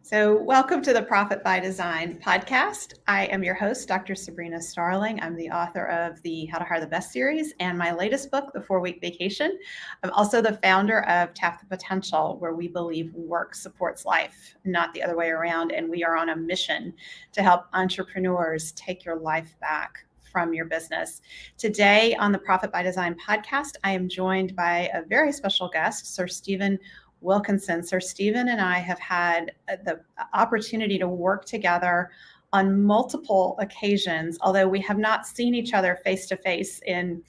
So, welcome to the Profit by Design podcast. I am your host, Dr. Sabrina Starling. I'm the author of the How to Hire the Best series and my latest book, The 4-Week Vacation. I'm also the founder of Tap the Potential, where we believe work supports life, not the other way around. And we are on a mission to help entrepreneurs take your life back from your business. Today on the Profit by Design podcast, I am joined by a very special guest, Sir Stephen Wilkinson. Sir Stephen and I have had the opportunity to work together on multiple occasions, although we have not seen each other face to face in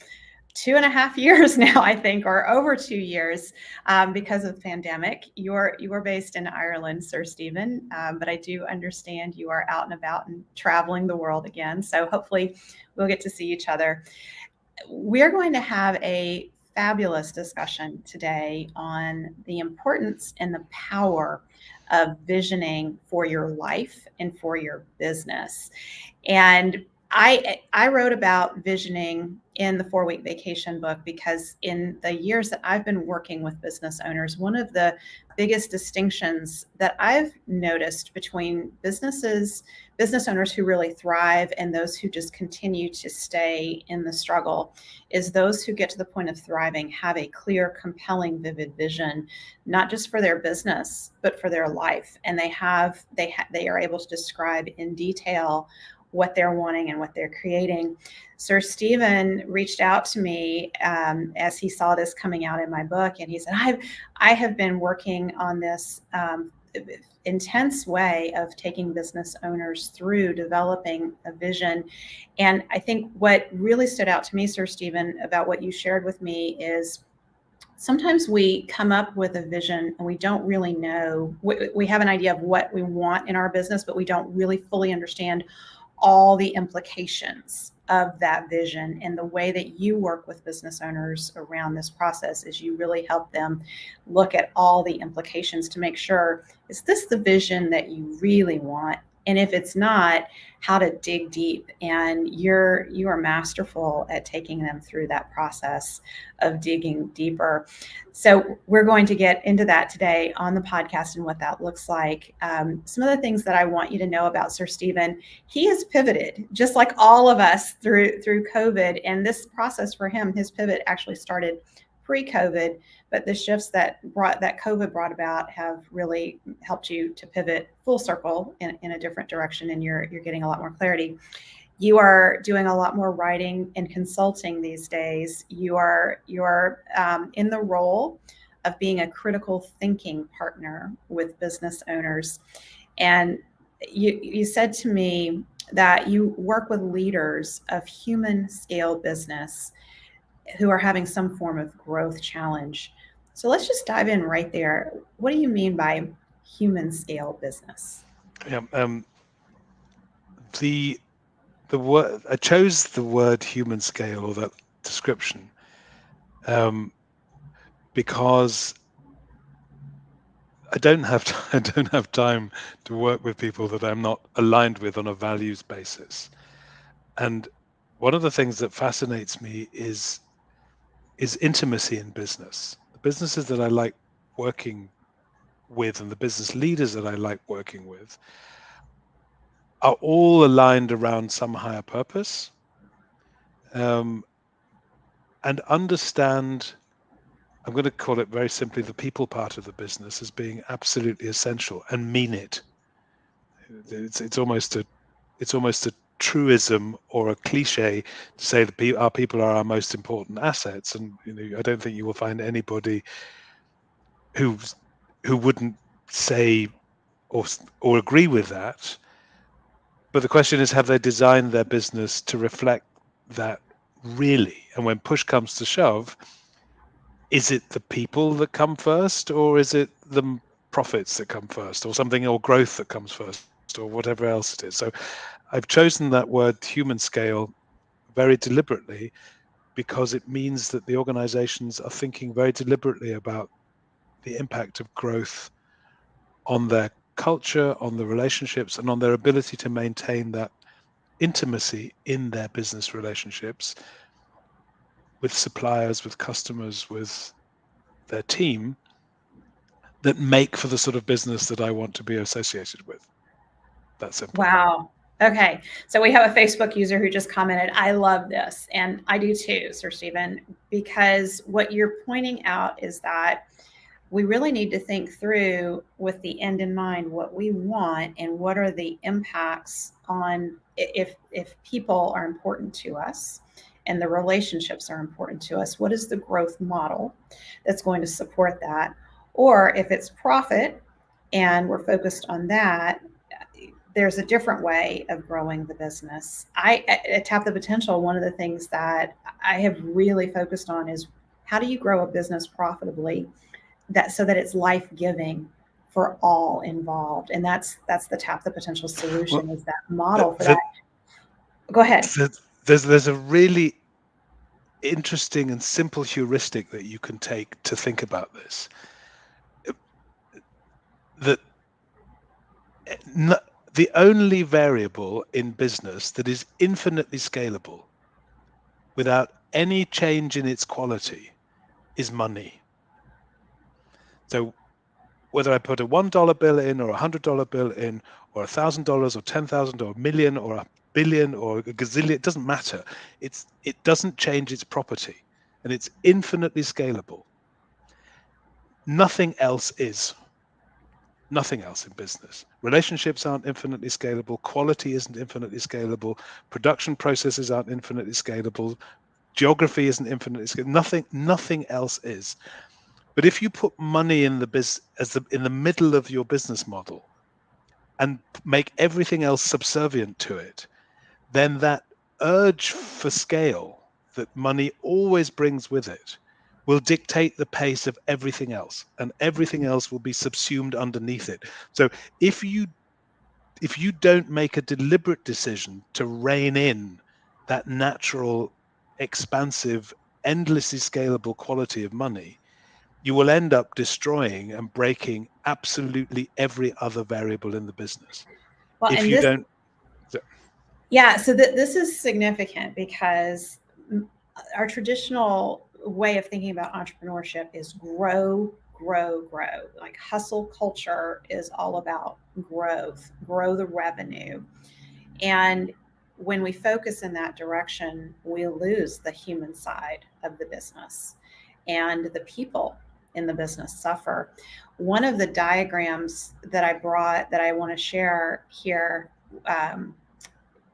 2.5 years now, I think, or over 2 years because of the pandemic. You are based in Ireland, Sir Stephen, but I do understand you are out and about and traveling the world again. So hopefully we'll get to see each other. We're going to have a fabulous discussion today on the importance and the power of visioning for your life and for your business. And I wrote about visioning in the 4-Week Vacation book because in the years that I've been working with business owners, one of the biggest distinctions that I've noticed between business owners who really thrive and those who just continue to stay in the struggle is those who get to the point of thriving have a clear, compelling, vivid vision, not just for their business, but for their life. And they are able to describe in detail what they're wanting and what they're creating. Sir Stephen reached out to me as he saw this coming out in my book, and he said, I have been working on this intense way of taking business owners through developing a vision. And I think what really stood out to me, Sir Stephen, about what you shared with me is sometimes we come up with a vision and we don't really know, we have an idea of what we want in our business, but we don't really fully understand all the implications of that vision. And the way that you work with business owners around this process is you really help them look at all the implications to make sure, is this the vision that you really want? And if it's not, how to dig deep. And you are masterful at taking them through that process of digging deeper. So we're going to get into that today on the podcast and what that looks like. Some of the things that I want you to know about Sir Stephen, he has pivoted just like all of us through COVID. And this process for him, his pivot actually started pre-COVID, but the shifts that COVID brought about have really helped you to pivot full circle in a different direction, and you're getting a lot more clarity. You are doing a lot more writing and consulting these days. You're in the role of being a critical thinking partner with business owners. And you said to me that you work with leaders of human scale business who are having some form of growth challenge. So let's just dive in right there. What do you mean by human scale business? Yeah, the word I chose the word human scale or that description um, because I don't have I don't have time to work with people that I'm not aligned with on a values basis. And one of the things that fascinates me is intimacy in business. The businesses that I like working with and the business leaders that I like working with are all aligned around some higher purpose, um, and understand, I'm going to call it very simply, the people part of the business as being absolutely essential and mean it. It's almost a truism or a cliche to say that our people are our most important assets, and I don't think you will find anybody who wouldn't say or agree with that. But the question is, have they designed their business to reflect that really? And when push comes to shove, is it the people that come first, or is it the profits that come first, or something, or growth that comes first, or whatever else it is? So I've chosen that word human scale very deliberately because it means that the organizations are thinking very deliberately about the impact of growth on their culture, on the relationships, and on their ability to maintain that intimacy in their business relationships with suppliers, with customers, with their team, that make for the sort of business that I want to be associated with. That's simple. Wow. Okay. So we have a Facebook user who just commented, I love this. And I do too, Sir Stephen, because what you're pointing out is that we really need to think through with the end in mind what we want and what are the impacts on if people are important to us and the relationships are important to us, what is the growth model that's going to support that? Or if it's profit and we're focused on that, there's a different way of growing the business. At Tap the Potential, one of the things that I have really focused on is how do you grow a business profitably that so that it's life-giving for all involved. And that's the Tap the Potential solution, is that model for that. Go ahead. There's a really interesting and simple heuristic that you can take to think about this. That the only variable in business that is infinitely scalable without any change in its quality is money. So whether I put a $1 bill in or a $100 bill in or $1,000 or $10,000 or a million or a billion or a gazillion, it doesn't matter. It doesn't change its property, and it's infinitely scalable. Nothing else is. Nothing else in business. Relationships aren't infinitely scalable. Quality isn't infinitely scalable. Production processes aren't infinitely scalable. Geography isn't infinitely scalable. Nothing else is. But if you put money in in the middle of your business model and make everything else subservient to it, then that urge for scale that money always brings with it will dictate the pace of everything else, and everything else will be subsumed underneath it. So if you don't make a deliberate decision to rein in that natural, expansive, endlessly scalable quality of money, you will end up destroying and breaking absolutely every other variable in the business. Well, If and you this, don't, yeah, so this is significant because our traditional way of thinking about entrepreneurship is grow, grow, grow. Like hustle culture is all about growth, grow the revenue. And when we focus in that direction, we lose the human side of the business, and the people in the business suffer. One of the diagrams that I brought that I want to share here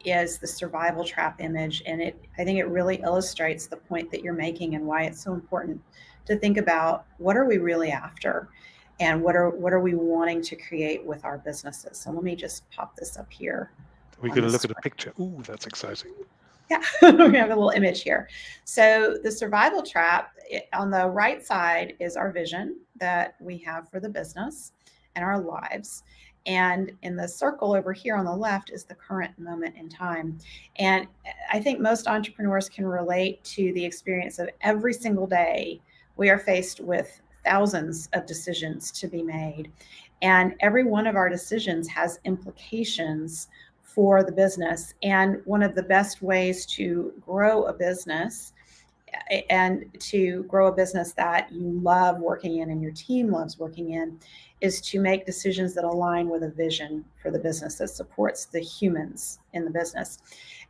is the survival trap image. And I think it really illustrates the point that you're making and why it's so important to think about what are we really after and what are we wanting to create with our businesses. So let me just pop this up here. we're going to look at a picture. Ooh, that's exciting. Yeah, we have a little image here. So the survival trap, on the right side is our vision that we have for the business and our lives. And in the circle over here on the left is the current moment in time. And I think most entrepreneurs can relate to the experience of every single day we are faced with thousands of decisions to be made. And every one of our decisions has implications for the business. And one of the best ways to grow a business and to grow a business that you love working in and your team loves working in is to make decisions that align with a vision for the business that supports the humans in the business.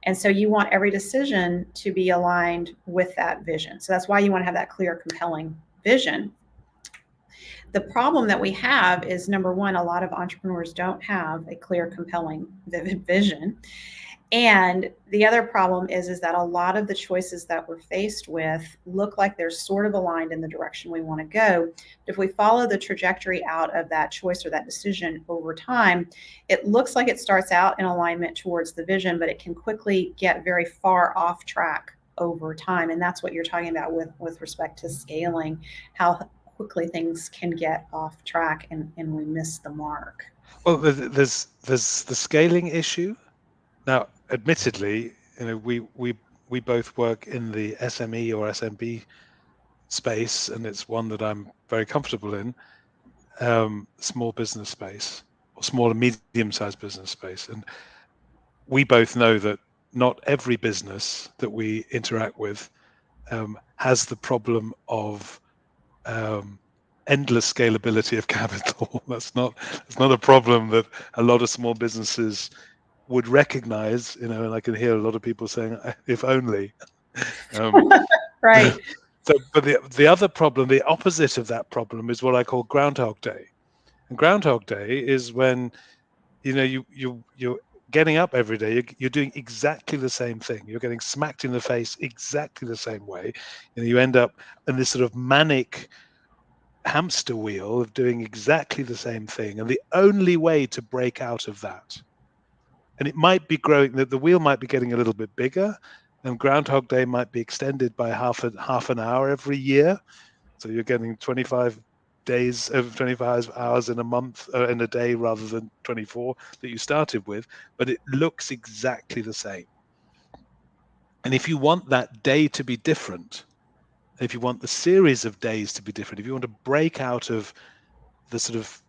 And so you want every decision to be aligned with that vision. So that's why you want to have that clear, compelling vision. The problem that we have is, number one, a lot of entrepreneurs don't have a clear, compelling vision. And the other problem is that a lot of the choices that we're faced with look like they're sort of aligned in the direction we want to go. If we follow the trajectory out of that choice or that decision over time, it looks like it starts out in alignment towards the vision, but it can quickly get very far off track over time. And that's what you're talking about with respect to scaling, how quickly things can get off track and we miss the mark. Well, there's the scaling issue. Now, admittedly, we both work in the SME or SMB space, and it's one that I'm very comfortable in, small business space or small and medium-sized business space. And we both know that not every business that we interact with has the problem of endless scalability of capital. That's not a problem that a lot of small businesses would recognize, and I can hear a lot of people saying, if only. Um, Right. so, but the other problem, the opposite of that problem, is what I call Groundhog Day. And Groundhog Day is when you're getting up every day, you're doing exactly the same thing. You're getting smacked in the face exactly the same way. You end up in this sort of manic hamster wheel of doing exactly the same thing. And the only way to break out of that, and it might be growing, the wheel might be getting a little bit bigger, and Groundhog Day might be extended by half an hour every year. So you're getting 25 days of 25 hours in a month, in a day, rather than 24 that you started with, but it looks exactly the same. And if you want that day to be different, if you want the series of days to be different, if you want to break out of the sort of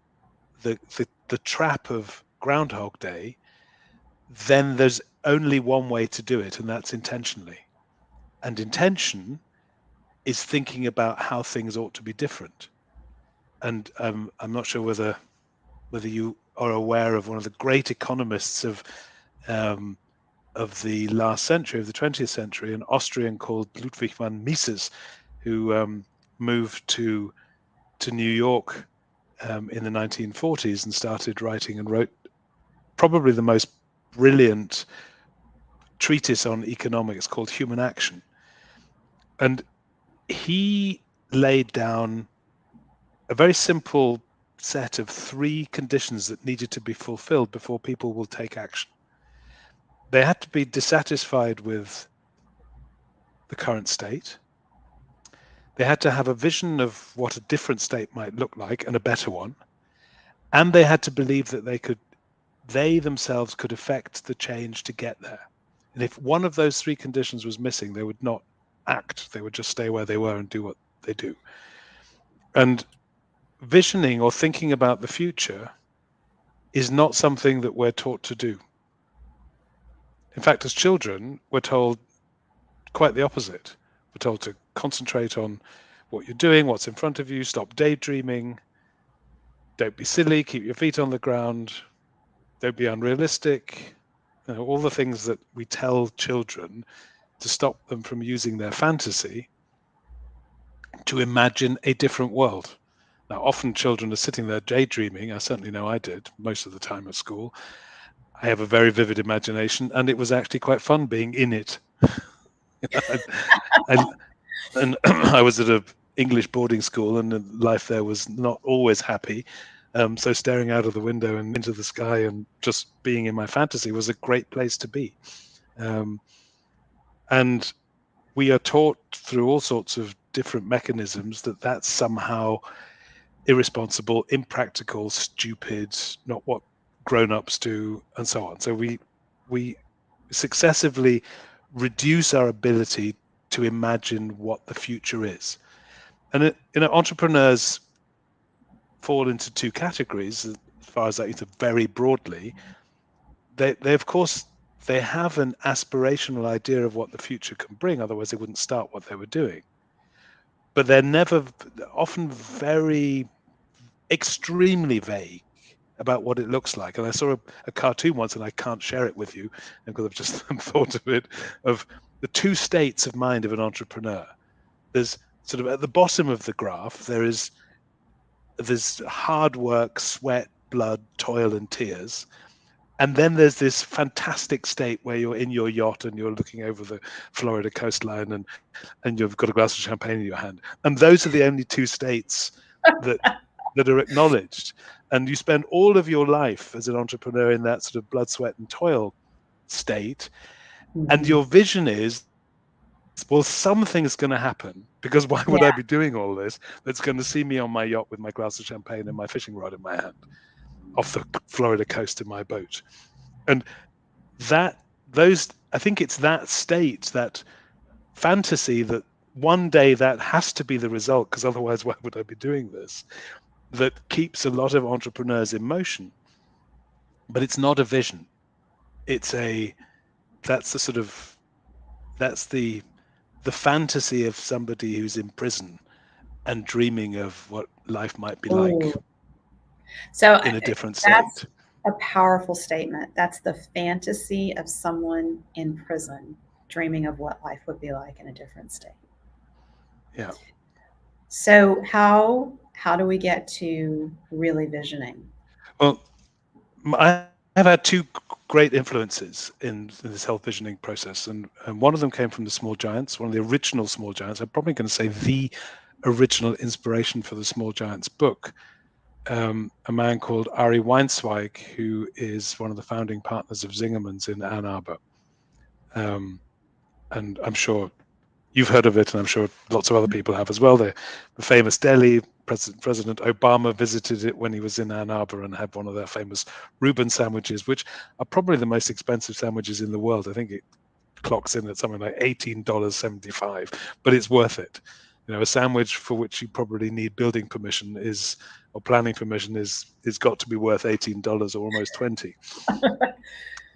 the trap of Groundhog Day, then there's only one way to do it, and that's intentionally. And intention is thinking about how things ought to be different. And I'm not sure whether you are aware of one of the great economists um, of the last century, of the 20th century, an Austrian called Ludwig von Mises, who moved to New York in the 1940s and started writing and wrote probably the most brilliant treatise on economics called Human Action. And he laid down a very simple set of 3 conditions that needed to be fulfilled before people will take action. They had to be dissatisfied with the current state. They had to have a vision of what a different state might look like, and a better one. And they had to believe that they themselves could affect the change to get there. And if one of those 3 conditions was missing, they would not act. They would just stay where they were and do what they do. And visioning or thinking about the future is not something that we're taught to do. In fact, as children, we're told quite the opposite. We're told to concentrate on what you're doing, what's in front of you, stop daydreaming, don't be silly, keep your feet on the ground, don't be unrealistic. All the things that we tell children to stop them from using their fantasy to imagine a different world. Now, often children are sitting there daydreaming. I certainly know I did most of the time at school. I have a very vivid imagination, and it was actually quite fun being in it. I, and I was at an English boarding school, and life there was not always happy. So staring out of the window and into the sky and just being in my fantasy was a great place to be. And we are taught through all sorts of different mechanisms that that's somehow irresponsible, impractical, stupid, not what grown-ups do, and so on. So we successively reduce our ability to imagine what the future is. And entrepreneurs fall into 2 categories as far as that is, very broadly. They of course they have an aspirational idea of what the future can bring, otherwise they wouldn't start what they were doing. But they're often very extremely vague about what it looks like. And I saw a cartoon once, and I can't share it with you because I've just thought of it, of the 2 states of mind of an entrepreneur. There's sort of at the bottom of the graph, there's hard work, sweat, blood, toil, and tears. And then there's this fantastic state where you're in your yacht and you're looking over the Florida coastline, and you've got a glass of champagne in your hand. And those are the only 2 states that are acknowledged. And you spend all of your life as an entrepreneur in that sort of blood, sweat, and toil state. Mm-hmm. And your vision is, well, something's going to happen, because why would I be doing all this that's going to see me on my yacht with my glass of champagne and my fishing rod in my hand off the Florida coast in my boat? And I think it's that state, that fantasy, that one day that has to be the result, because otherwise why would I be doing this, that keeps a lot of entrepreneurs in motion. But it's not a vision. That's the fantasy of somebody who's in prison, and dreaming of what life might be like Ooh. So in a different that's state. a powerful statement. That's the fantasy of someone in prison dreaming of what life would be like in a different state. Yeah. So how do we get to really visioning? Well, I have had two great influences in this health visioning process, and one of them came from the Small Giants, one of the original Small Giants. I'm probably going to say the original inspiration for the Small Giants book. A man called Ari Weinzweig, who is one of the founding partners of Zingerman's in Ann Arbor. And I'm sure you've heard of it, and I'm sure lots of other people have as well. The famous deli, President Obama visited it when he was in Ann Arbor and had one of their famous Reuben sandwiches, which are probably the most expensive sandwiches in the world. I think it clocks in at something like $18.75, but it's worth it. A sandwich for which you probably need building permission or planning permission is got to be worth $18 or almost 20.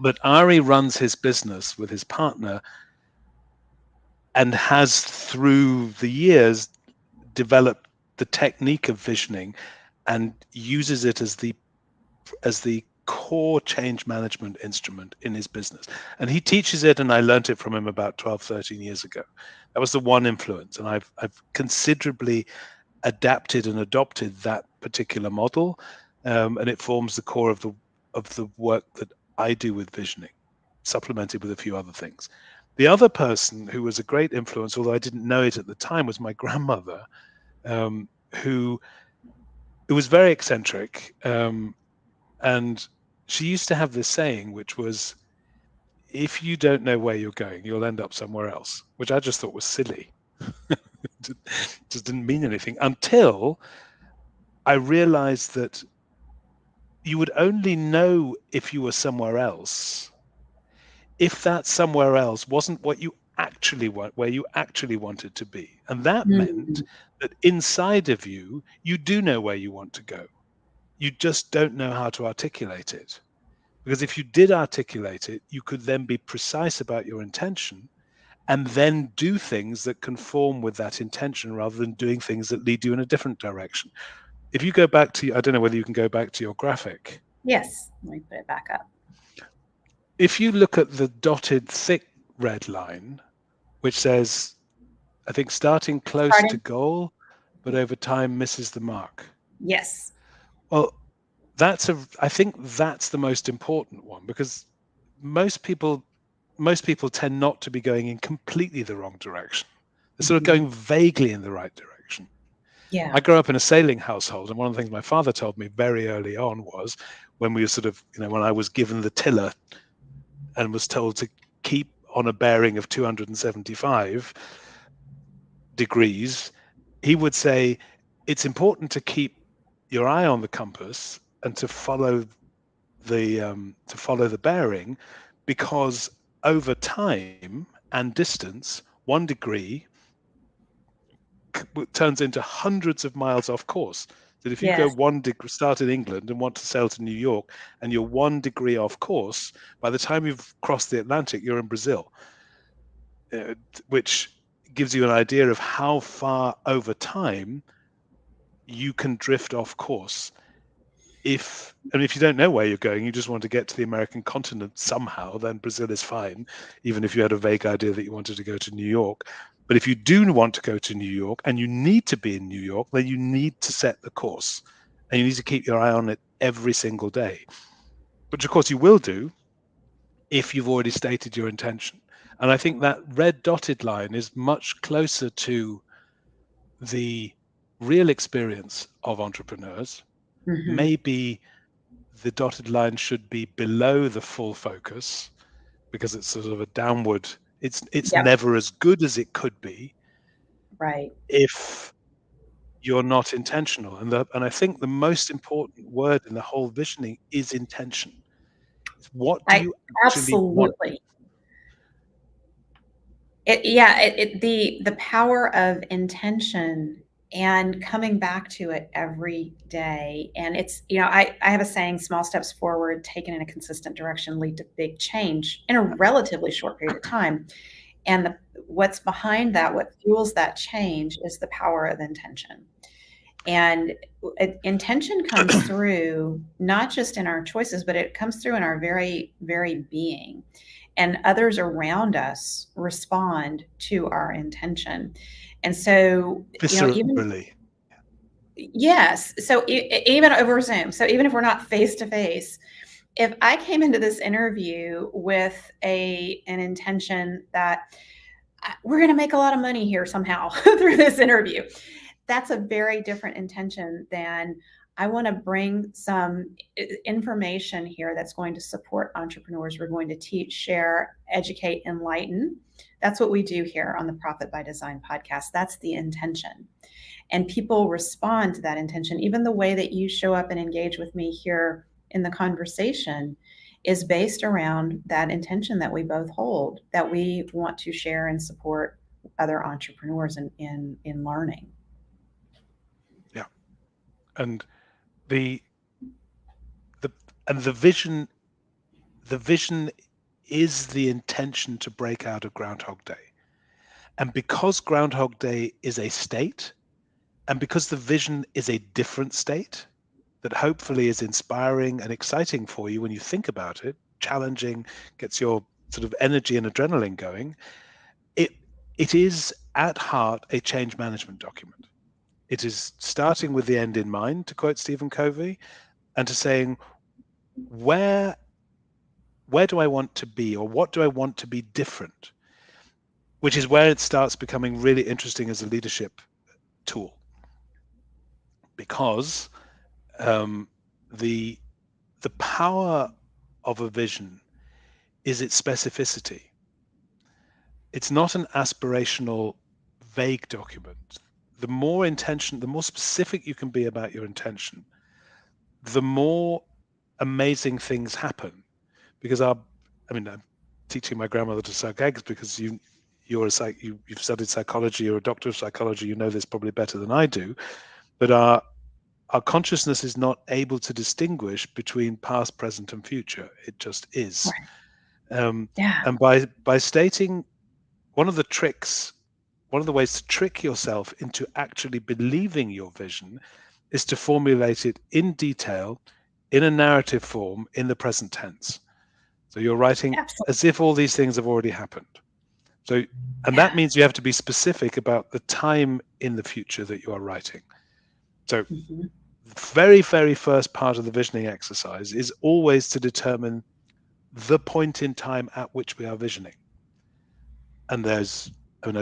But Ari runs his business with his partner and has through the years developed the technique of visioning and uses it as the core change management instrument in his business. And he teaches it, and I learned it from him about 12, 13 years ago. That was the one influence. And I've considerably adapted and adopted that particular model. And it forms the core of the work that I do with visioning, supplemented with a few other things. The other person who was a great influence, although I didn't know it at the time, was my grandmother, who was very eccentric. And she used to have this saying, which was, if you don't know where you're going, you'll end up somewhere else, which I just thought was silly. Just didn't mean anything until I realized that you would only know if you were somewhere else if that somewhere else wasn't what you actually want, where you actually wanted to be. And that meant Mm, that inside of you, you do know where you want to go. You just don't know how to articulate it. Because if you did articulate it, you could then be precise about your intention and then do things that conform with that intention rather than doing things that lead you in a different direction. If you go back to, I don't know whether you can go back to your graphic. yes, let me put it back up. If you look at the dotted thick red line, which says, I think, starting close to Starting? goal, but over time misses the mark. Yes. Well, I think that's the most important one, because most people tend not to be going in completely the wrong direction. They're sort of Mhm. going vaguely in the right direction. Yeah. I grew up in a sailing household, and one of the things my father told me very early on was when we were sort of, when I was given the tiller and was told to keep on a bearing of 275 degrees, he would say it's important to keep your eye on the compass and to follow the bearing, because over time and distance, 1 degree turns into hundreds of miles off course. That if you go Yes. 1 degree, start in England and want to sail to New York, and you're 1 degree off course, by the time you've crossed the Atlantic, you're in Brazil, which gives you an idea of how far over time you can drift off course. If you don't know where you're going, you just want to get to the American continent somehow, then Brazil is fine, even if you had a vague idea that you wanted to go to New York. But if you do want to go to New York and you need to be in New York, then you need to set the course and you need to keep your eye on it every single day, which of course you will do if you've already stated your intention. And I think that red dotted line is much closer to the real experience of entrepreneurs. Hmm. Maybe the dotted line should be below the full focus, because it's sort of a downward, it's Yep. never as good as it could be Right. if you're not intentional. And I think the most important word in the whole visioning is intention. It's what do I you actually want? absolutely. The power of intention and coming back to it every day. And it's, I have a saying, small steps forward taken in a consistent direction lead to big change in a relatively short period of time. And what's behind that, what fuels that change, is the power of intention. And intention comes through not just in our choices, but it comes through in our very, very being. And others around us respond to our intention. And so, even viscerally. yes. So even over Zoom. So even if we're not face to face, if I came into this interview with an intention that we're going to make a lot of money here somehow through this interview, that's a very different intention than I want to bring some information here that's going to support entrepreneurs. We're going to teach, share, educate, enlighten. That's what we do here on the Profit by Design podcast. That's the intention. And people respond to that intention. Even the way that you show up and engage with me here in the conversation is based around that intention that we both hold, that we want to share and support other entrepreneurs in learning. Yeah. And the vision is the intention to break out of Groundhog Day. And because Groundhog Day is a state, and because the vision is a different state that hopefully is inspiring and exciting for you when you think about it, challenging, gets your sort of energy and adrenaline going, it is at heart a change management document. It is starting with the end in mind, to quote Stephen Covey, and to saying, where do I want to be, or what do I want to be different? Which is where it starts becoming really interesting as a leadership tool. Because the power of a vision is its specificity. It's not an aspirational, vague document. The more specific you can be about your intention, the more amazing things happen. Because I'm teaching my grandmother to suck eggs because you've studied psychology, you're a doctor of psychology, you know this probably better than I do, but our consciousness is not able to distinguish between past, present, and future. It just is. Right. Yeah. And by stating, one of the ways to trick yourself into actually believing your vision is to formulate it in detail, in a narrative form, in the present tense. So you're writing as if all these things have already happened. That means you have to be specific about the time in the future that you are writing. So the very, very first part of the visioning exercise is always to determine the point in time at which we are visioning. And I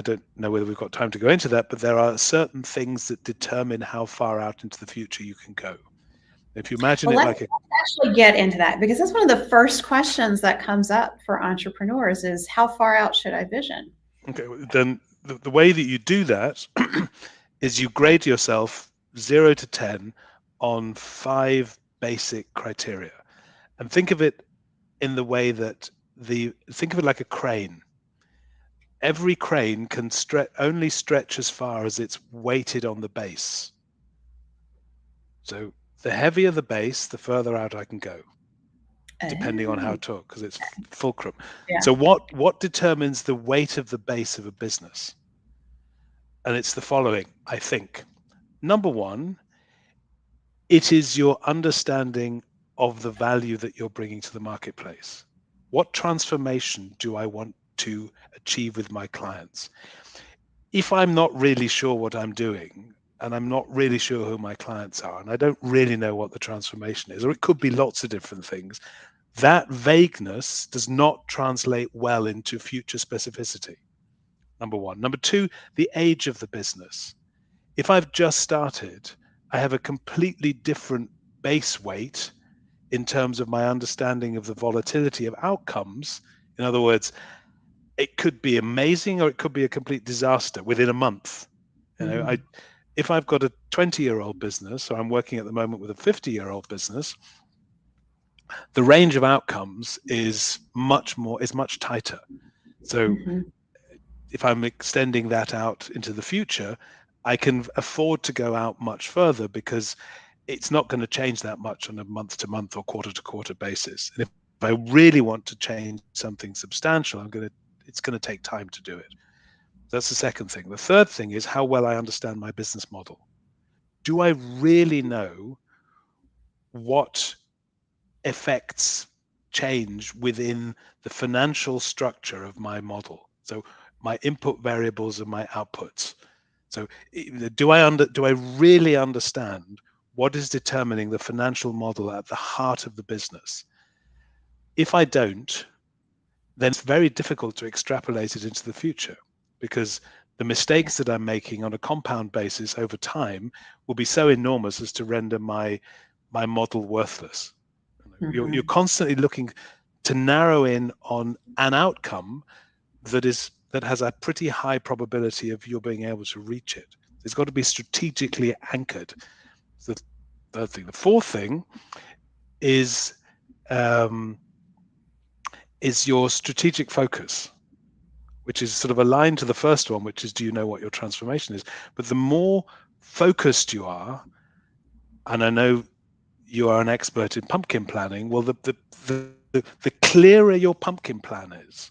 don't know whether we've got time to go into that, but there are certain things that determine how far out into the future you can go. If you imagine let's actually get into that, because that's one of the first questions that comes up for entrepreneurs is, how far out should I vision? Okay, then the way that you do that is you grade yourself 0 to 10 on 5 basic criteria. And think of it in the way that think of it like a crane. Every crane can only stretch as far as it's weighted on the base. So the heavier the base, the further out I can go, depending on how it took, because it's fulcrum. Yeah. So what determines the weight of the base of a business? And it's the following, I think. Number one, it is your understanding of the value that you're bringing to the marketplace. What transformation do I want to achieve with my clients? If I'm not really sure what I'm doing, and I'm not really sure who my clients are, and I don't really know what the transformation is, or it could be lots of different things, that vagueness does not translate well into future specificity. Number one. Number two, the age of the business. If I've just started, I have a completely different base weight in terms of my understanding of the volatility of outcomes. In other words, it could be amazing or it could be a complete disaster within a month. If I've got a 20-year-old business, or I'm working at the moment with a 50-year-old business, the range of outcomes is much tighter. So if I'm extending that out into the future, I can afford to go out much further because it's not going to change that much on a month-to-month or quarter-to-quarter basis. And if I really want to change something substantial, it's going to take time to do it. That's the second thing. The third thing is how well I understand my business model. Do I really know what effects change within the financial structure of my model? So my input variables and my outputs. So do I really understand what is determining the financial model at the heart of the business? If I don't, then it's very difficult to extrapolate it into the future, because the mistakes that I'm making on a compound basis over time will be so enormous as to render my model worthless. You're constantly looking to narrow in on an outcome that has a pretty high probability of you being able to reach it. It's got to be strategically anchored. So the third thing. The fourth thing is your strategic focus, which is sort of aligned to the first one, which is, do you know what your transformation is? But the more focused you are, and I know you are an expert in pumpkin planning, well, the clearer your pumpkin plan is,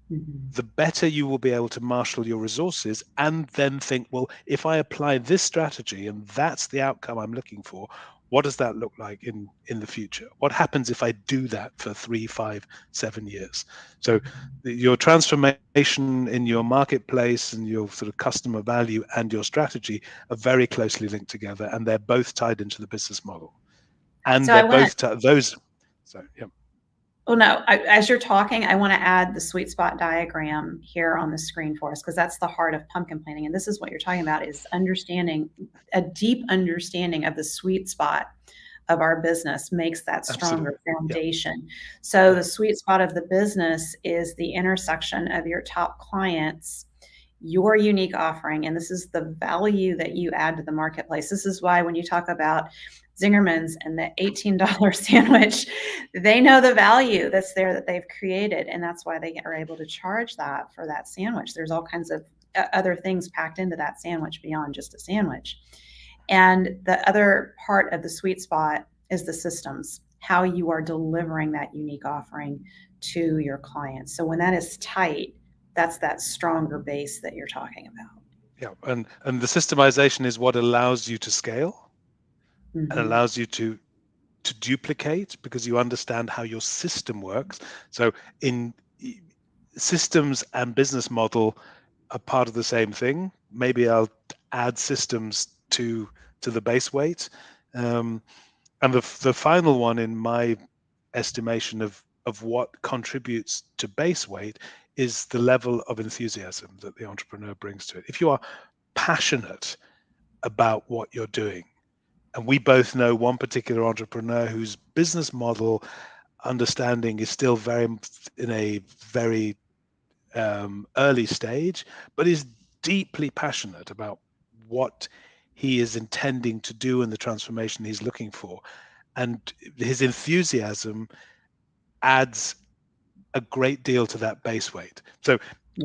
the better you will be able to marshal your resources and then think, well, if I apply this strategy and that's the outcome I'm looking for, what does that look like in the future? What happens if I do that for 3, 5, 7 years? So your transformation in your marketplace and your sort of customer value and your strategy are very closely linked together, and they're both tied into the business model. And So they're I want to, both those. So yeah. well, no, as you're talking, I want to add the sweet spot diagram here on the screen for us, because that's the heart of pumpkin planning. And this is what you're talking about, is understanding, a deep understanding of the sweet spot of our business makes that stronger Absolutely. foundation. So the sweet spot of the business is the intersection of your top clients, your unique offering, and this is the value that you add to the marketplace. This is why when you talk about Zingerman's and the $18 sandwich, they know the value that's there that they've created, and that's why they are able to charge that for that sandwich. There's all kinds of other things packed into that sandwich beyond just a sandwich. And the other part of the sweet spot is the systems, how you are delivering that unique offering to your clients. So when that is tight, that's that stronger base that you're talking about. Yeah, and the systemization is what allows you to scale and Mm-hmm. allows you to duplicate, because you understand how your system works. So in systems and business model are part of the same thing. Maybe I'll add systems to the base weight. And the final one, in my estimation of what contributes to base weight, is the level of enthusiasm that the entrepreneur brings to it. If you are passionate about what you're doing, and we both know one particular entrepreneur whose business model understanding is still very in a very early stage, but is deeply passionate about what he is intending to do and the transformation he's looking for. And his enthusiasm adds a great deal to that base weight. So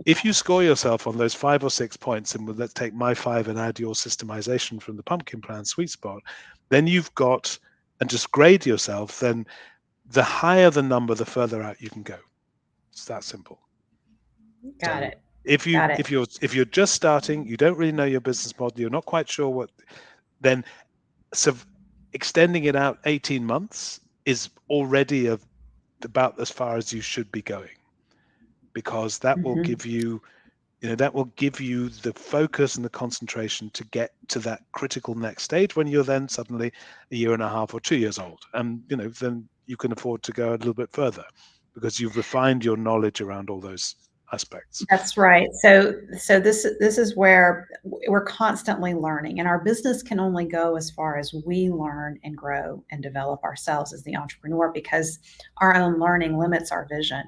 if you score yourself on those 5 or 6 points, and let's take my 5 and add your systemization from the pumpkin plan sweet spot, then you've got, and just grade yourself, then the higher the number, the further out you can go. It's that simple. Got So it. if Got it. you're just starting, you don't really know your business model, you're not quite sure what, then so extending it out 18 months is already about as far as you should be going, because that will Mm-hmm. give you, that will give you the focus and the concentration to get to that critical next stage, when you're then suddenly a year and a half or 2 years old, and then you can afford to go a little bit further, because you've refined your knowledge around all those aspects. That's right. So this is where we're constantly learning, and our business can only go as far as we learn and grow and develop ourselves as the entrepreneur, because our own learning limits our vision.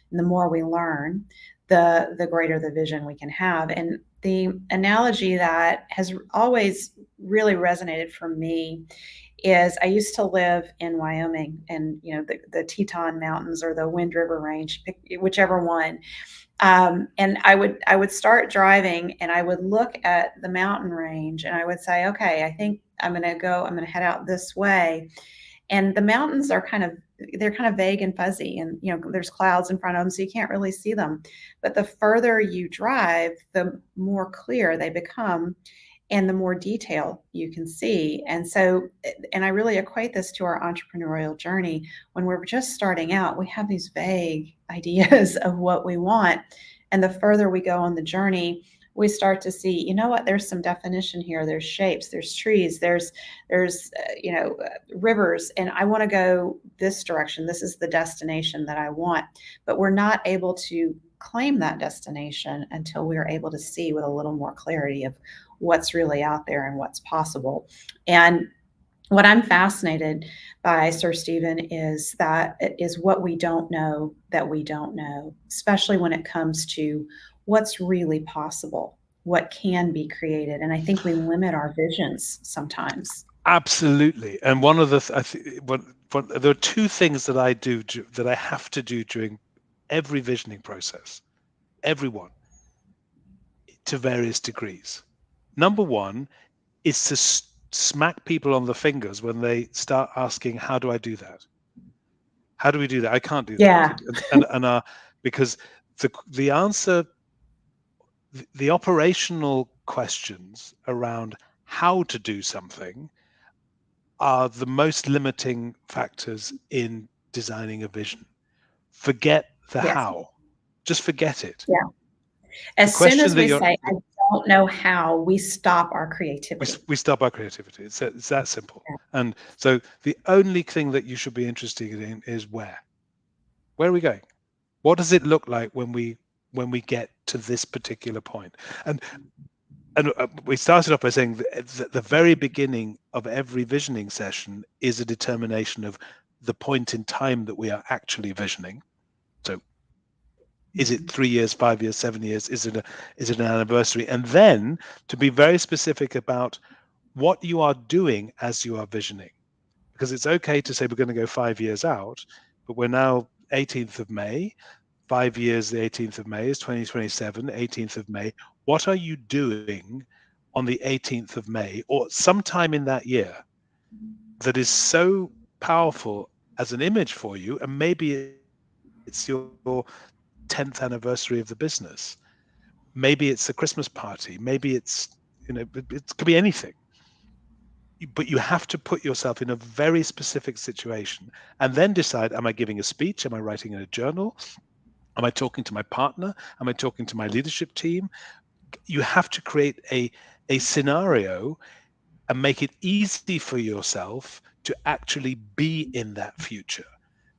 And the more we learn, the greater the vision we can have. And the analogy that has always really resonated for me is, I used to live in Wyoming, and the Teton Mountains or the Wind River Range, whichever one. And I would start driving, and I would look at the mountain range, and I would say, okay, I think I'm going to head out this way. And the mountains are they're kind of vague and fuzzy, and there's clouds in front of them, so you can't really see them. But the further you drive, the more clear they become and the more detail you can see. And I really equate this to our entrepreneurial journey. When we're just starting out, we have these vague ideas of what we want. And the further we go on the journey, we start to see, there's some definition here. There's shapes, there's trees, there's rivers, and I want to go this direction. This is the destination that I want. But we're not able to claim that destination until we are able to see with a little more clarity of what's really out there and what's possible. And what I'm fascinated by, Sir Stephen, is that it is what we don't know that we don't know, especially when it comes to what's really possible, what can be created. And I think we limit our visions sometimes. Absolutely. And one of the there are two things that I do that I have to do during every visioning process, everyone, to various degrees. Number one is to smack people on the fingers when they start asking, how do I do that? How do we do that? I can't do Yeah. that. And because the answer, the operational questions around how to do something are the most limiting factors in designing a vision. Forget the Yes. how. Just forget it. Yeah. As soon as we say, I don't know how, we stop our creativity. We stop our creativity. It's that simple. Yeah. And so the only thing that you should be interested in is where. Where are we going? What does it look like when we get to this particular point? And we started off by saying that the very beginning of every visioning session is a determination of the point in time that we are actually visioning. So is it 3 years, 5 years, 7 years? Is it an anniversary? And then to be very specific about what you are doing as you are visioning. Because it's okay to say we're going to go 5 years out, but we're now 18th of May. 5 years, the 18th of May is 2027, 18th of May. What are you doing on the 18th of May or sometime in that year that is so powerful as an image for you? And maybe it's your 10th anniversary of the business. Maybe it's a Christmas party. Maybe it's, it could be anything. But you have to put yourself in a very specific situation and then decide, am I giving a speech? Am I writing in a journal? Am I talking to my partner? Am I talking to my leadership team? You have to create a scenario and make it easy for yourself to actually be in that future.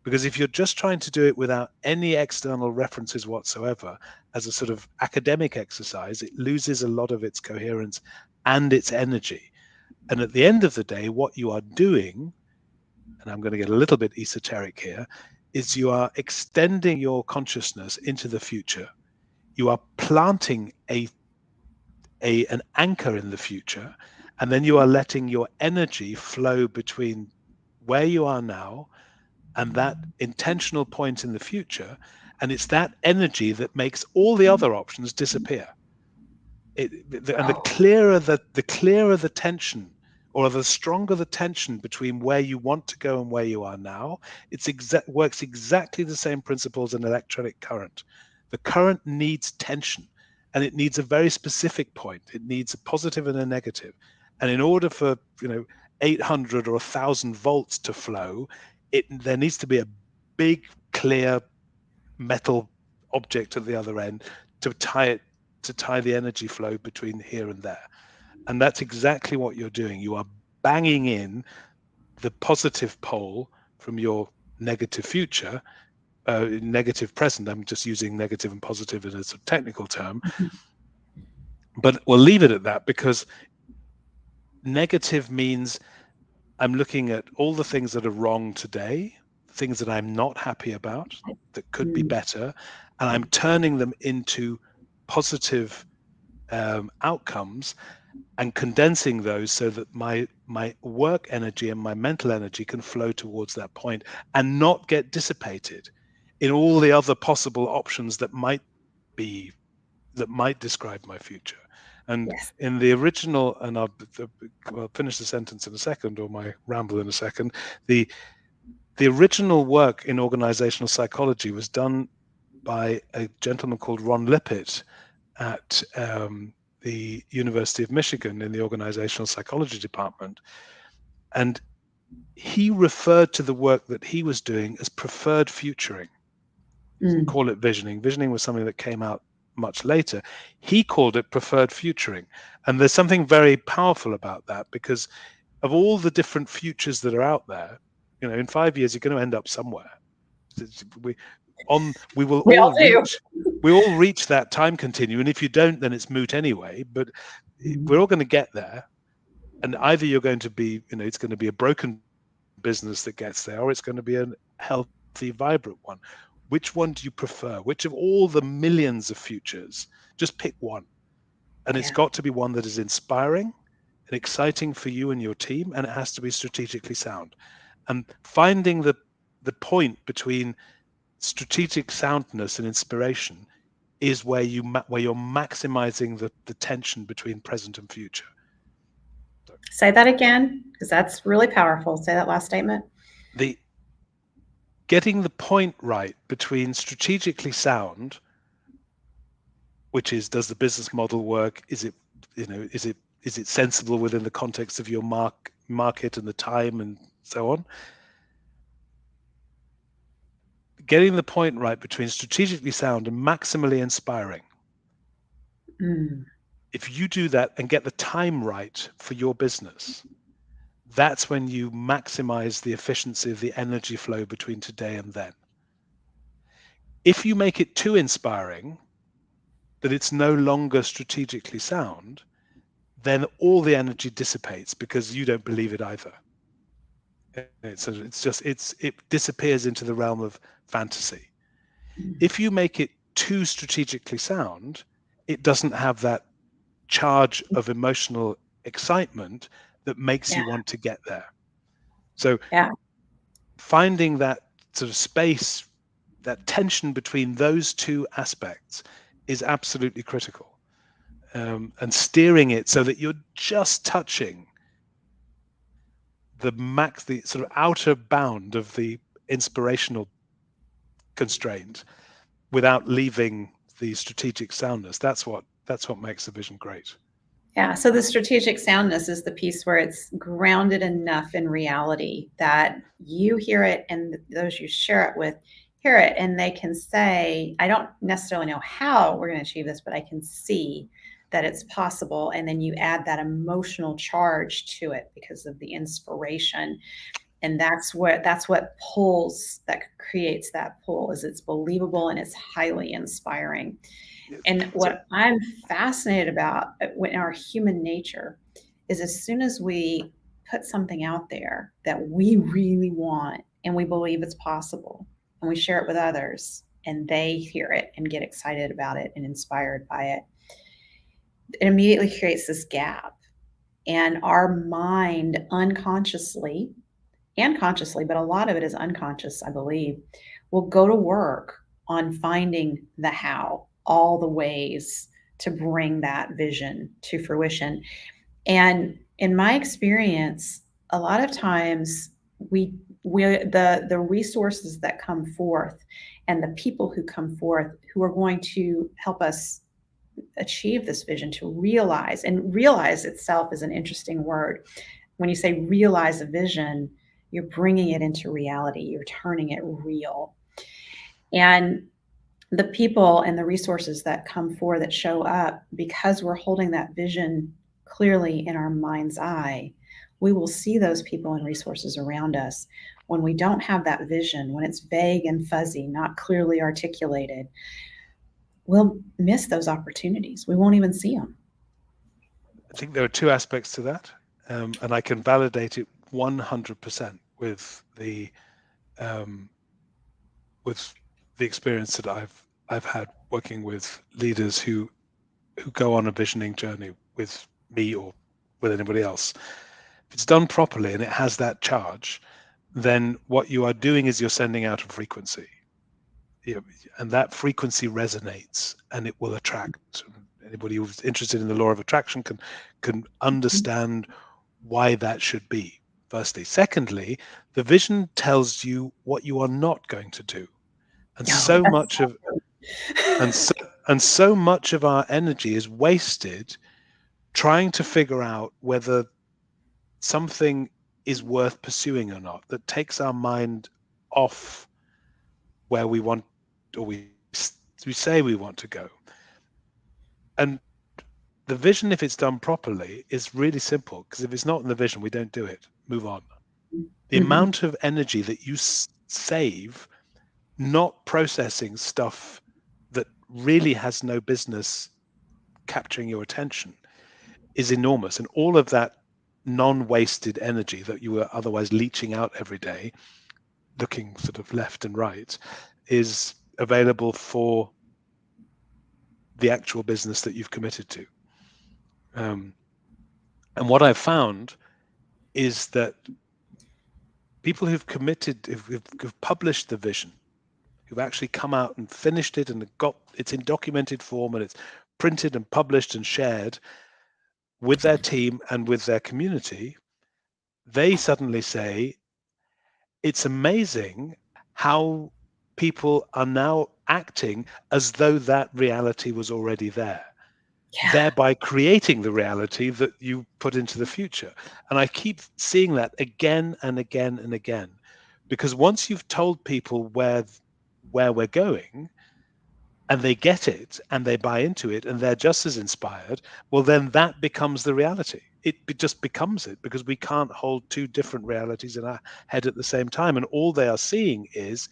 Because if you're just trying to do it without any external references whatsoever, as a sort of academic exercise, it loses a lot of its coherence and its energy. And at the end of the day, what you are doing, and I'm going to get a little bit esoteric here, is you are extending your consciousness into the future. You are planting an anchor in the future, and then you are letting your energy flow between where you are now and that intentional point in the future. And it's that energy that makes all the other options disappear. And the clearer the tension, or the stronger the tension between where you want to go and where you are now, works exactly the same principle as an electric current. The current needs tension, and it needs a very specific point. It needs a positive and a negative. And in order for 800 or 1,000 volts to flow, there needs to be a big, clear metal object at the other end to tie the energy flow between here and there. And that's exactly what you're doing. You are banging in the positive pole from your negative future, negative present. I'm just using negative and positive as a technical term. But we'll leave it at that, because negative means I'm looking at all the things that are wrong today, things that I'm not happy about, that could be better, and I'm turning them into positive outcomes and condensing those so that my work energy and my mental energy can flow towards that point and not get dissipated in all the other possible options that might describe my future. And Yes. in the original, and I'll finish the sentence in a second, or my ramble in a second. The original work in organizational psychology was done by a gentleman called Ron Lippitt at the University of Michigan in the organizational psychology department. And he referred to the work that he was doing as preferred futuring. He didn't call it visioning. Visioning was something that came out much later. He called it preferred futuring. And there's something very powerful about that, because of all the different futures that are out there, in 5 years, you're going to end up somewhere. We will We all do. reach that time continuum. And if you don't, then it's moot anyway. But we're all going to get there. And either you're going to be, it's going to be a broken business that gets there, or it's going to be a healthy, vibrant one. Which one do you prefer? Which of all the millions of futures? Just pick one. And it's got to be one that is inspiring and exciting for you and your team, and it has to be strategically sound. And finding the point between strategic soundness and inspiration is where you're maximizing the tension between present and future. Say that again, because that's really powerful. Say that last statement. Getting the point right between strategically sound, which is, does the business model work? Is it sensible within the context of your market and the time and so on? Getting the point right between strategically sound and maximally inspiring. If you do that and get the time right for your business, that's when you maximize the efficiency of the energy flow between today and then. If you make it too inspiring, that it's no longer strategically sound, then all the energy dissipates because you don't believe it either. It disappears into the realm of fantasy. If you make it too strategically sound, it doesn't have that charge of emotional excitement that makes you want to get there. So finding that sort of space, that tension between those two aspects is absolutely critical. And steering it so that you're just touching the sort of outer bound of the inspirational constraint without leaving the strategic soundness. That's what makes the vision great. Yeah. So the strategic soundness is the piece where it's grounded enough in reality that you hear it and those you share it with hear it, and they can say, I don't necessarily know how we're going to achieve this, but I can see that it's possible. And then you add that emotional charge to it because of the inspiration. And that's what pulls, that creates that pull, is it's believable and it's highly inspiring. And what I'm fascinated about in our human nature is, as soon as we put something out there that we really want and we believe it's possible, and we share it with others and they hear it and get excited about it and inspired by it, it immediately creates this gap. And our mind unconsciously and consciously, but a lot of it is unconscious, I believe, will go to work on finding the how, all the ways to bring that vision to fruition. And in my experience, a lot of times the resources that come forth and the people who come forth who are going to help us achieve this vision, to realize, and realize itself is an interesting word. When you say realize a vision, you're bringing it into reality, you're turning it real. And the people and the resources that come forward, that show up, because we're holding that vision clearly in our mind's eye, we will see those people and resources around us. When we don't have that vision, when it's vague and fuzzy, not clearly articulated, we'll miss those opportunities. We won't even see them. I think there are two aspects to that, and I can validate it 100% with the experience that I've had working with leaders who go on a visioning journey with me or with anybody else. If it's done properly and it has that charge, then what you are doing is you're sending out a frequency, and that frequency resonates and it will attract. anybody who's interested in the law of attraction can understand why that should be. Firstly. Secondly, the vision tells you what you are not going to do. And Oh, so much of so much of our energy is wasted trying to figure out whether something is worth pursuing or not. That takes our mind off where we want, or we say we want to go. And the vision, if it's done properly, is really simple, because if it's not in the vision, we don't do it. Move on. The amount of energy that you save not processing stuff that really has no business capturing your attention is enormous. And all of that non-wasted energy that you were otherwise leaching out every day, looking sort of left and right, is available for the actual business that you've committed to. And what I've found is that people who've committed, who've published the vision, who've actually come out and finished it and got it's in documented form and it's printed and published and shared with their team and with their community, they suddenly say, it's amazing how people are now acting as though that reality was already there. Yeah. Thereby creating the reality that you put into the future. And I keep seeing that again and again and again, because once you've told people where we're going and they get it and they buy into it and they're just as inspired, well, then that becomes the reality. It just becomes it, because we can't hold two different realities in our head at the same time. And all they are seeing is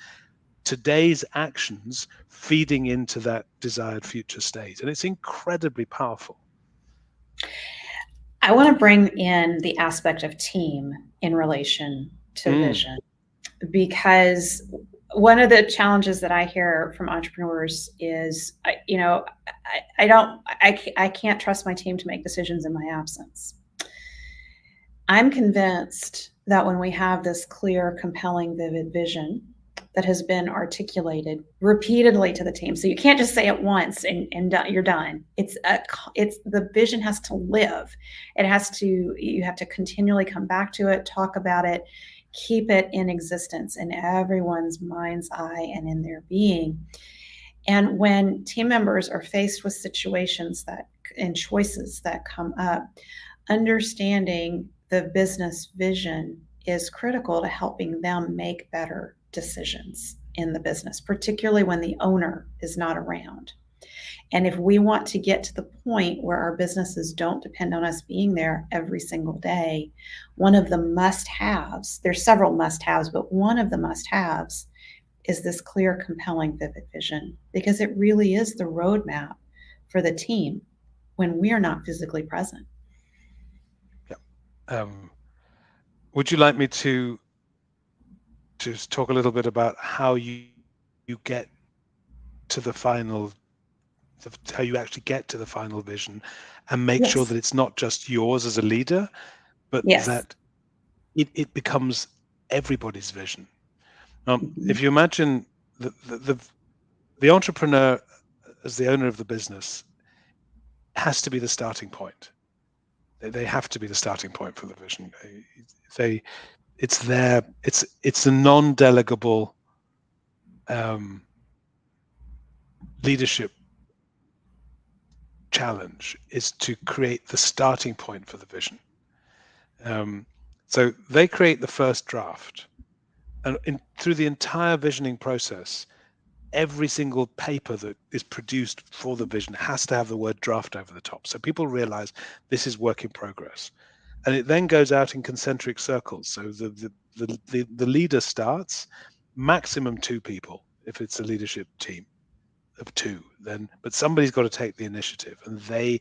today's actions feeding into that desired future state. And it's incredibly powerful. I want to bring in the aspect of team in relation to vision, because one of the challenges that I hear from entrepreneurs is, I can't trust my team to make decisions in my absence. I'm convinced that when we have this clear, compelling, vivid vision that has been articulated repeatedly to the team, so you can't just say it once and you're done. It's the vision has to live. You have to continually come back to it, talk about it, keep it in existence in everyone's mind's eye and in their being. And when team members are faced with situations and choices that come up, understanding the business vision is critical to helping them make better decisions in the business, particularly when the owner is not around. And if we want to get to the point where our businesses don't depend on us being there every single day, one of the must-haves, there's several must-haves, but one of the must-haves is this clear, compelling, vivid vision, because it really is the roadmap for the team when we are not physically present. Yeah. Would you like me to talk a little bit about how you get to the final, how you actually get to the final vision, and make sure that it's not just yours as a leader, but that it becomes everybody's vision? If you imagine the entrepreneur as the owner of the business has to be the starting point. They have to be the starting point for the vision. It's a non-delegable leadership challenge, is to create the starting point for the vision. So they create the first draft, and through the entire visioning process, every single paper that is produced for the vision has to have the word draft over the top, so people realize this is work in progress. And it then goes out in concentric circles. So the leader starts, maximum 2 people if it's a leadership team of 2, then, but somebody's got to take the initiative, and they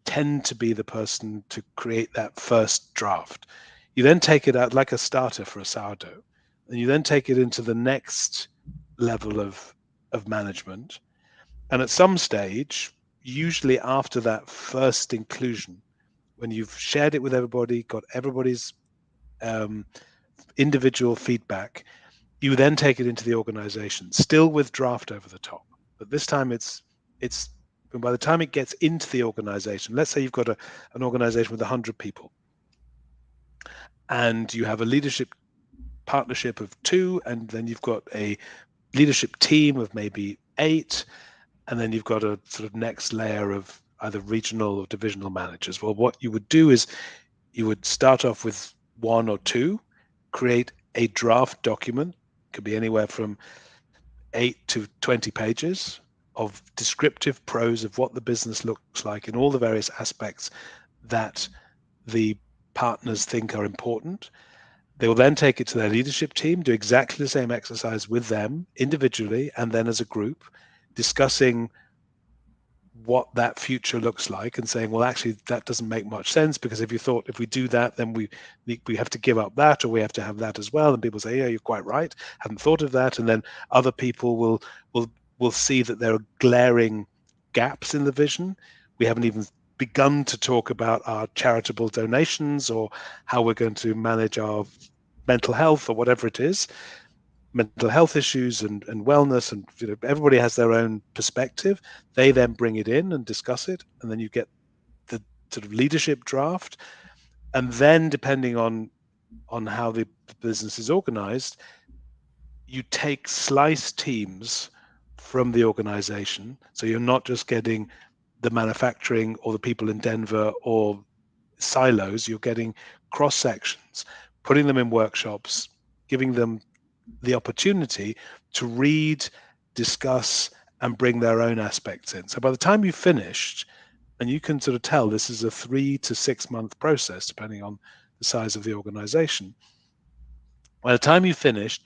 tend to be the person to create that first draft. You then take it out like a starter for a sourdough, and you then take it into the next level of management. And at some stage, usually after that first inclusion, when you've shared it with everybody, got everybody's individual feedback, you then take it into the organization, still with draft over the top. But this time it's And by the time it gets into the organization, let's say you've got an organization with 100 people, and you have a leadership partnership of 2, and then you've got a leadership team of maybe 8, and then you've got a sort of next layer of either regional or divisional managers. Well, what you would do is you would start off with 1 or 2, create a draft document, could be anywhere from 8 to 20 pages of descriptive prose of what the business looks like in all the various aspects that the partners think are important. They will then take it to their leadership team, do exactly the same exercise with them individually and then as a group, discussing what that future looks like and saying, well, actually, that doesn't make much sense, because if we do that, then we have to give up that, or we have to have that as well. And people say, yeah, you're quite right, hadn't thought of that. And then other people will see that there are glaring gaps in the vision. We haven't even begun to talk about our charitable donations or how we're going to manage our mental health or whatever it is, mental health issues and wellness, and everybody has their own perspective. They then bring it in and discuss it, and then you get the sort of leadership draft. And then depending on how the business is organized, you take slice teams from the organization. So you're not just getting the manufacturing or the people in Denver or silos, you're getting cross sections, putting them in workshops, giving them the opportunity to read, discuss, and bring their own aspects in. So by the time you've finished, and you can sort of tell this is a 3 to 6 month process, depending on the size of the organization. By the time you've finished,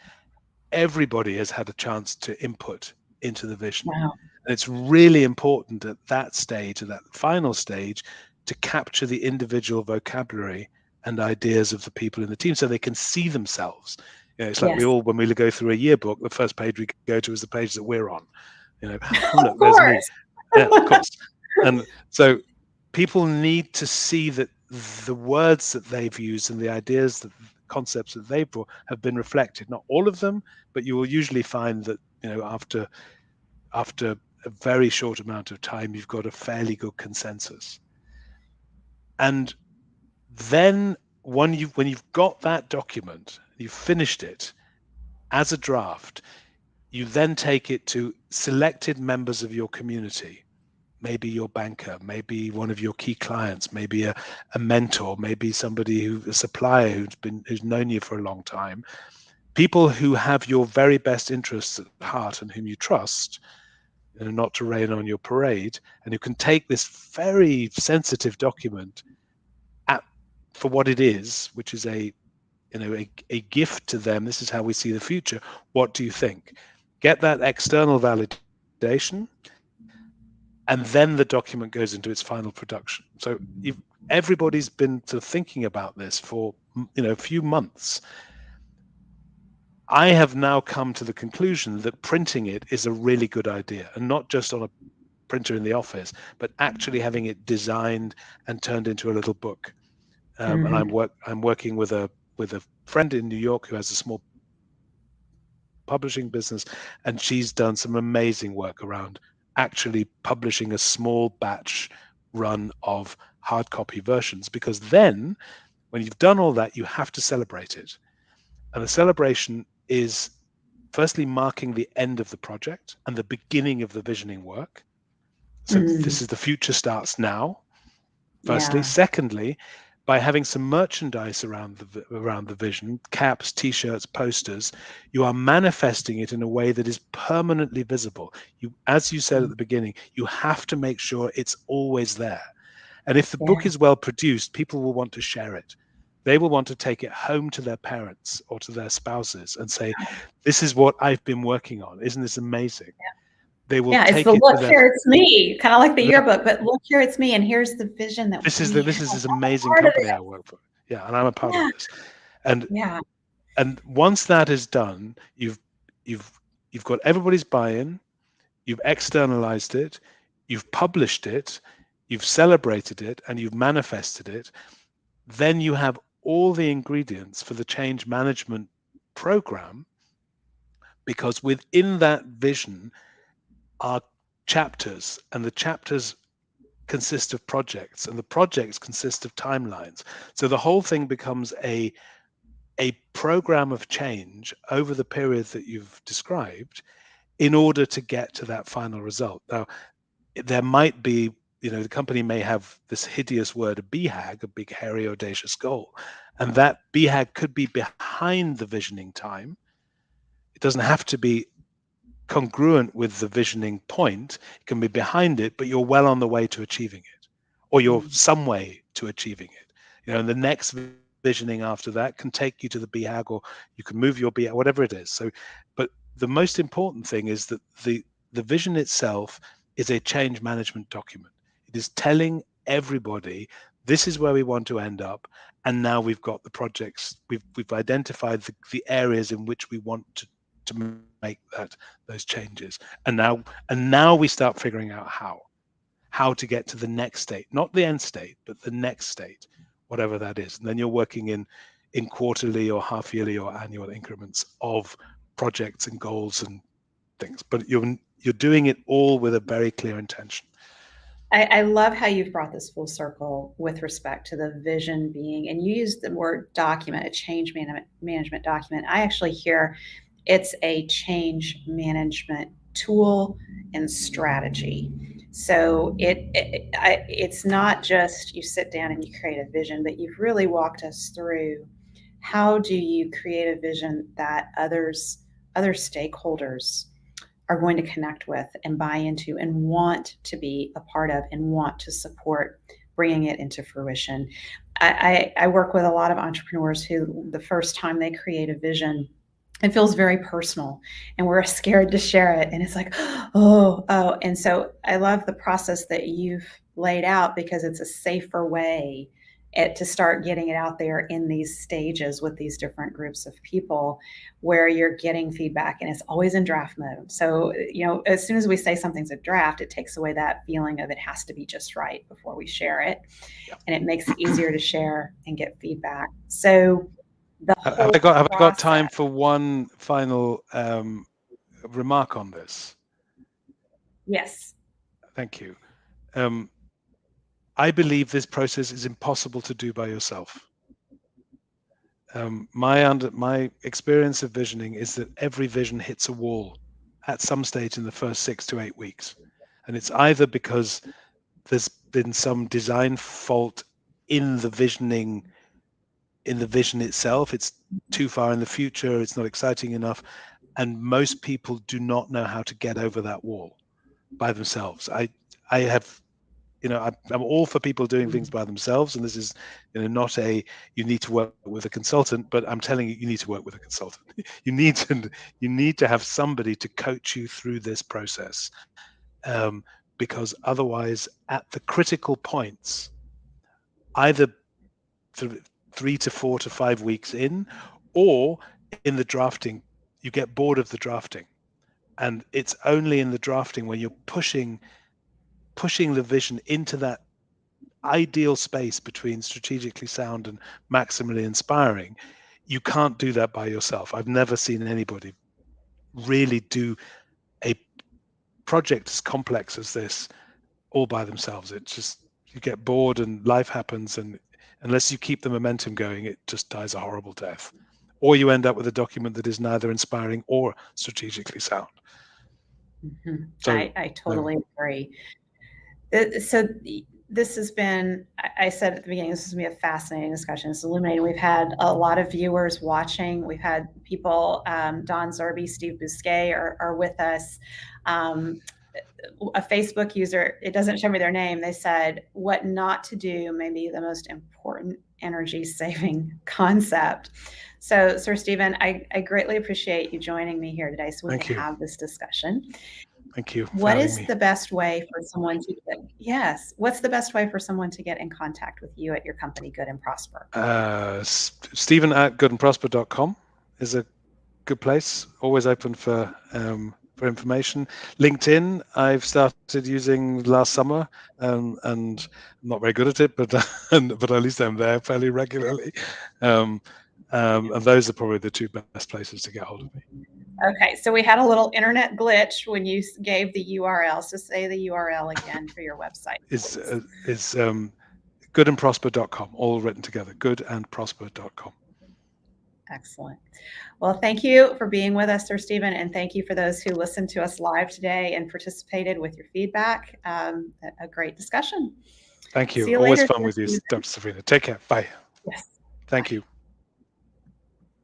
everybody has had a chance to input into the vision. Wow. And it's really important at that stage, at that final stage, to capture the individual vocabulary and ideas of the people in the team so they can see themselves. It's like Yes. when we go through a yearbook, the first page we go to is the page that we're on. Oh, look, Of there's me. course. Yeah, of course. And so people need to see that the words that they've used and the ideas, the concepts that they've brought have been reflected. Not all of them, but you will usually find that after a very short amount of time, you've got a fairly good consensus. And then when you've got that document, you've finished it as a draft, you then take it to selected members of your community, maybe your banker, maybe one of your key clients, maybe a mentor, maybe somebody a supplier who's known you for a long time, people who have your very best interests at heart and whom you trust, not to rain on your parade, and who can take this very sensitive document for what it is, which is a gift to them. This is how we see the future. What do you think? Get that external validation, and then the document goes into its final production. So everybody's been sort of thinking about this for a few months. I have now come to the conclusion that printing it is a really good idea, and not just on a printer in the office, but actually having it designed and turned into a little book. And I'm working with a friend in New York who has a small publishing business, and she's done some amazing work around actually publishing a small batch run of hard copy versions, because then when you've done all that, you have to celebrate it. And the celebration is firstly marking the end of the project and the beginning of the visioning work. So this is the future starts now, firstly. Secondly, by having some merchandise around the vision, caps, t-shirts, posters, you are manifesting it in a way that is permanently visible. As you said at the beginning, you have to make sure it's always there. And if the book is well produced, people will want to share it. They will want to take it home to their parents or to their spouses and say, this is what I've been working on. Isn't this amazing? They will it's take the it look to here, it's me, kind of like the yearbook, but look here, it's me, and here's the vision that this is this amazing company I work for. Yeah, and I'm a part of this. And once that is done, you've got everybody's buy-in, you've externalized it, you've published it, you've celebrated it, and you've manifested it. Then you have all the ingredients for the change management program, because within that vision are chapters, and the chapters consist of projects, and the projects consist of timelines. So the whole thing becomes a program of change over the period that you've described in order to get to that final result. Now, there might be, the company may have this hideous word, a BHAG, a big, hairy, audacious goal, and that BHAG could be behind the visioning time. It doesn't have to be congruent with the visioning point. It can be behind it, but you're well on the way to achieving it, or you're some way to achieving it. And the next visioning after that can take you to the BHAG, or you can move your BHAG, whatever it is. So, but the most important thing is that the vision itself is a change management document. It is telling everybody this is where we want to end up, and now we've got the projects. We've identified the areas in which we want to make those changes, and now we start figuring out how to get to the next state, not the end state, but the next state, whatever that is. And then you're working in quarterly or half yearly or annual increments of projects and goals and things, but you're doing it all with a very clear intention. I love how you've brought this full circle with respect to the vision being, and you use the word document, a change management document. I actually hear it's a change management tool and strategy. So it's not just you sit down and you create a vision, but you've really walked us through how do you create a vision that other stakeholders are going to connect with and buy into and want to be a part of and want to support bringing it into fruition. I work with a lot of entrepreneurs who the first time they create a vision, it feels very personal and we're scared to share it. And it's like, oh. And so I love the process that you've laid out because it's a safer way to start getting it out there in these stages with these different groups of people where you're getting feedback, and it's always in draft mode. So, as soon as we say something's a draft, it takes away that feeling of it has to be just right before we share it. And it makes it easier to share and get feedback. So have I got time for one final remark on this? Yes. Thank you. I believe this process is impossible to do by yourself. My experience of visioning is that every vision hits a wall at some stage in the first 6 to 8 weeks, and it's either because there's been some design fault in the vision itself. It's too far in the future. It's not exciting enough, and most people do not know how to get over that wall by themselves. I have. I'm all for people doing things by themselves, and this is, not you need to work with a consultant, but I'm telling you need to work with a consultant. You need to have somebody to coach you through this process, because otherwise, at the critical points, either 3 to 4 to 5 weeks in, or in the drafting, you get bored of the drafting, and it's only in the drafting when you're pushing the vision into that ideal space between strategically sound and maximally inspiring. You can't do that by yourself. I've never seen anybody really do a project as complex as this all by themselves. It's just, you get bored and life happens, and unless you keep the momentum going, it just dies a horrible death, or you end up with a document that is neither inspiring or strategically sound. Mm-hmm. So, I totally agree. So this has been, I said at the beginning, this is going to be a fascinating discussion. It's illuminating. We've had a lot of viewers watching. We've had people, Don Zerby, Steve Bousquet are with us. A Facebook user, it doesn't show me their name, they said, what not to do may be the most important energy-saving concept. So, Sir Stephen, I greatly appreciate you joining me here today so we can have this discussion. Thank you. What is the best way for someone to get, what's the best way for someone to get in contact with you at your company, Good and Prosper? Stephen at goodandprosper.com is a good place. Always open for information. LinkedIn, I've started using last summer, and I'm not very good at it, but at least I'm there fairly regularly. And those are probably the two best places to get hold of me. Okay, so we had a little internet glitch when you gave the URL. So say the URL again for your website. Is goodandprosper.com, all written together, goodandprosper.com. Excellent. Well, thank you for being with us, Sir Stephen, and thank you for those who listened to us live today and participated with your feedback. A great discussion. Thank you. See you Always later, fun Sir with you, Stephen. Dr. Sabrina. Take care. Bye. Yes. Thank Bye. you.